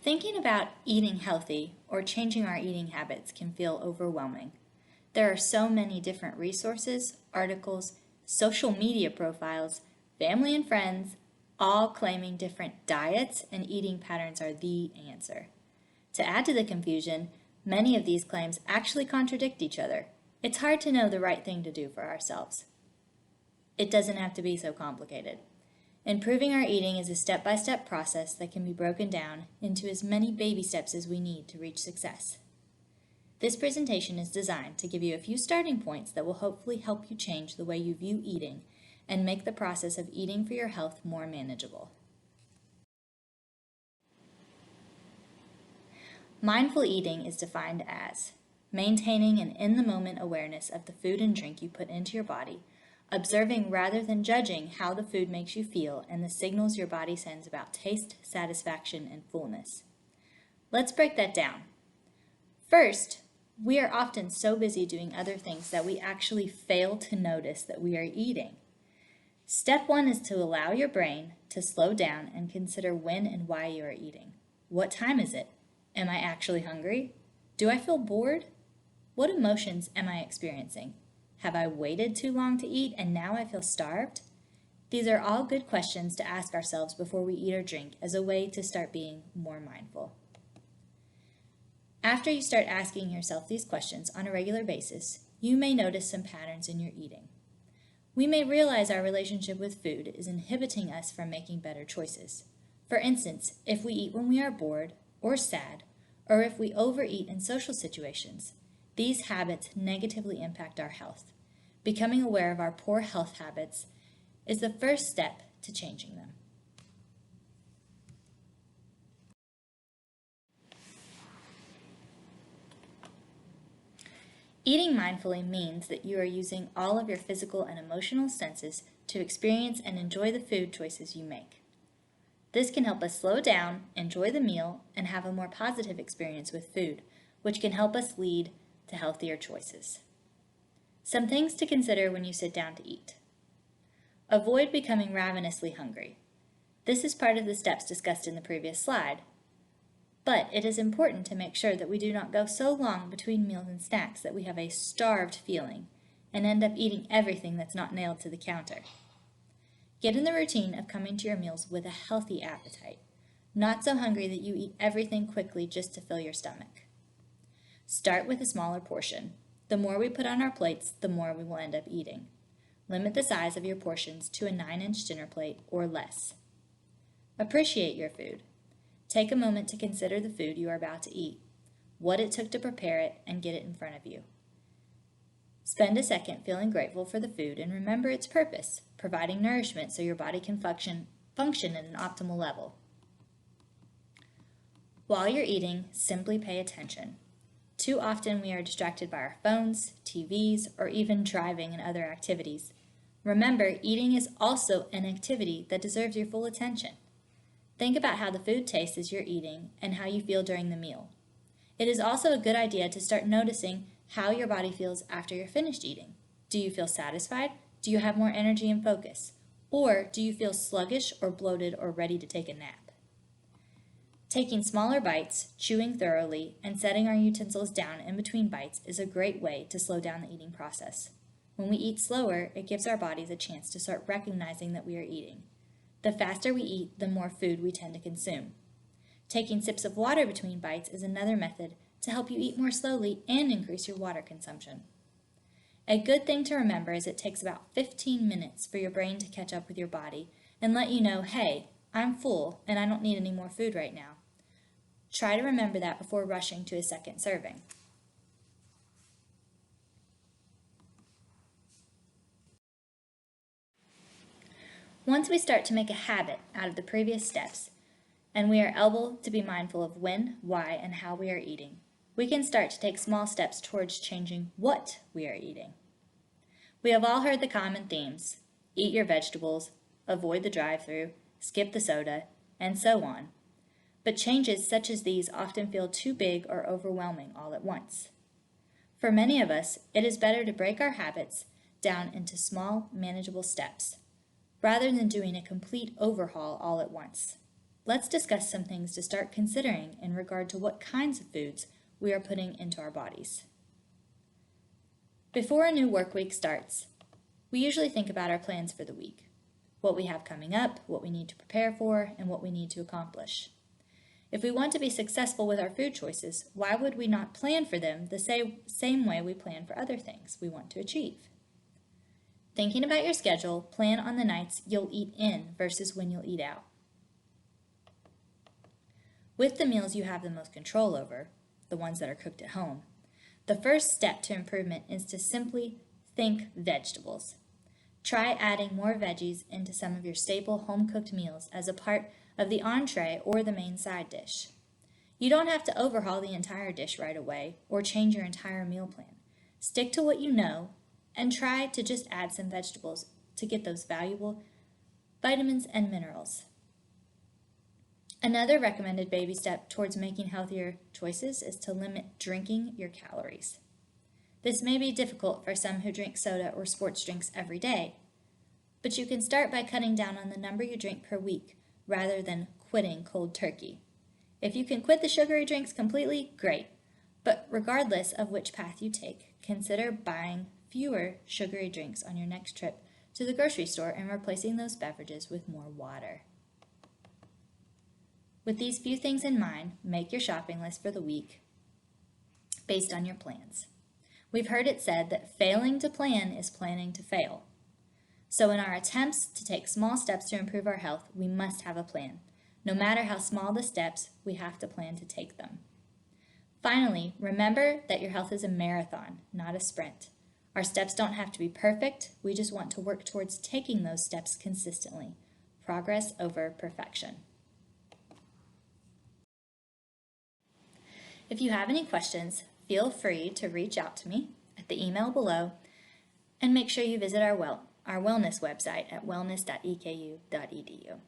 Thinking about eating healthy or changing our eating habits can feel overwhelming. There are so many different resources, articles, social media profiles, family and friends, all claiming different diets and eating patterns are the answer. To add to the confusion, many of these claims actually contradict each other. It's hard to know the right thing to do for ourselves. It doesn't have to be so complicated. Improving our eating is a step-by-step process that can be broken down into as many baby steps as we need to reach success. This presentation is designed to give you a few starting points that will hopefully help you change the way you view eating and make the process of eating for your health more manageable. Mindful eating is defined as maintaining an in-the-moment awareness of the food and drink you put into your body, observing rather than judging how the food makes you feel and the signals your body sends about taste, satisfaction, and fullness. Let's break that down. First, we are often so busy doing other things that we actually fail to notice that we are eating. Step one is to allow your brain to slow down and consider when and why you are eating. What time is it? Am I actually hungry? Do I feel bored? What emotions am I experiencing? Have I waited too long to eat and now I feel starved? These are all good questions to ask ourselves before we eat or drink as a way to start being more mindful. After you start asking yourself these questions on a regular basis, you may notice some patterns in your eating. We may realize our relationship with food is inhibiting us from making better choices. For instance, if we eat when we are bored or sad, or if we overeat in social situations, these habits negatively impact our health. Becoming aware of our poor health habits is the first step to changing them. Eating mindfully means that you are using all of your physical and emotional senses to experience and enjoy the food choices you make. This can help us slow down, enjoy the meal, and have a more positive experience with food, which can help us lead to healthier choices. Some things to consider when you sit down to eat. Avoid becoming ravenously hungry. This is part of the steps discussed in the previous slide, but it is important to make sure that we do not go so long between meals and snacks that we have a starved feeling and end up eating everything that's not nailed to the counter. Get in the routine of coming to your meals with a healthy appetite, not so hungry that you eat everything quickly just to fill your stomach. Start with a smaller portion. The more we put on our plates, the more we will end up eating. Limit the size of your portions to a 9-inch dinner plate or less. Appreciate your food. Take a moment to consider the food you are about to eat, what it took to prepare it, and get it in front of you. Spend a second feeling grateful for the food and remember its purpose, providing nourishment so your body can function at an optimal level. While you're eating, simply pay attention. Too often we are distracted by our phones, TVs, or even driving and other activities. Remember, eating is also an activity that deserves your full attention. Think about how the food tastes as you're eating and how you feel during the meal. It is also a good idea to start noticing how your body feels after you're finished eating. Do you feel satisfied? Do you have more energy and focus? Or do you feel sluggish or bloated or ready to take a nap? Taking smaller bites, chewing thoroughly, and setting our utensils down in between bites is a great way to slow down the eating process. When we eat slower, it gives our bodies a chance to start recognizing that we are eating. The faster we eat, the more food we tend to consume. Taking sips of water between bites is another method to help you eat more slowly and increase your water consumption. A good thing to remember is it takes about 15 minutes for your brain to catch up with your body and let you know, hey, I'm full and I don't need any more food right now. Try to remember that before rushing to a second serving. Once we start to make a habit out of the previous steps, and we are able to be mindful of when, why, and how we are eating, we can start to take small steps towards changing what we are eating. We have all heard the common themes: eat your vegetables, avoid the drive-thru, skip the soda, and so on. But changes such as these often feel too big or overwhelming all at once. For many of us, it is better to break our habits down into small, manageable steps, rather than doing a complete overhaul all at once. let's discuss some things to start considering in regard to what kinds of foods we are putting into our bodies. Before a new work week starts, we usually think about our plans for the week, what we have coming up, what we need to prepare for, and what we need to accomplish. If we want to be successful with our food choices, why would we not plan for them the same way we plan for other things we want to achieve? Thinking about your schedule, plan on the nights you'll eat in versus when you'll eat out. With the meals you have the most control over, the ones that are cooked at home, the first step to improvement is to simply think vegetables. Try adding more veggies into some of your staple home-cooked meals as a part of the entree or the main side dish. You don't have to overhaul the entire dish right away or change your entire meal plan. Stick to what you know and try to just add some vegetables to get those valuable vitamins and minerals. Another recommended baby step towards making healthier choices is to limit drinking your calories. This may be difficult for some who drink soda or sports drinks every day, but you can start by cutting down on the number you drink per week rather than quitting cold turkey. If you can quit the sugary drinks completely, great, but regardless of which path you take, consider buying fewer sugary drinks on your next trip to the grocery store and replacing those beverages with more water. With these few things in mind, make your shopping list for the week based on your plans. We've heard it said that failing to plan is planning to fail. So in our attempts to take small steps to improve our health, we must have a plan. No matter how small the steps, we have to plan to take them. Finally, remember that your health is a marathon, not a sprint. Our steps don't have to be perfect, we just want to work towards taking those steps consistently. Progress over perfection. If you have any questions, feel free to reach out to me at the email below, and make sure you visit our wellness website at wellness.eku.edu.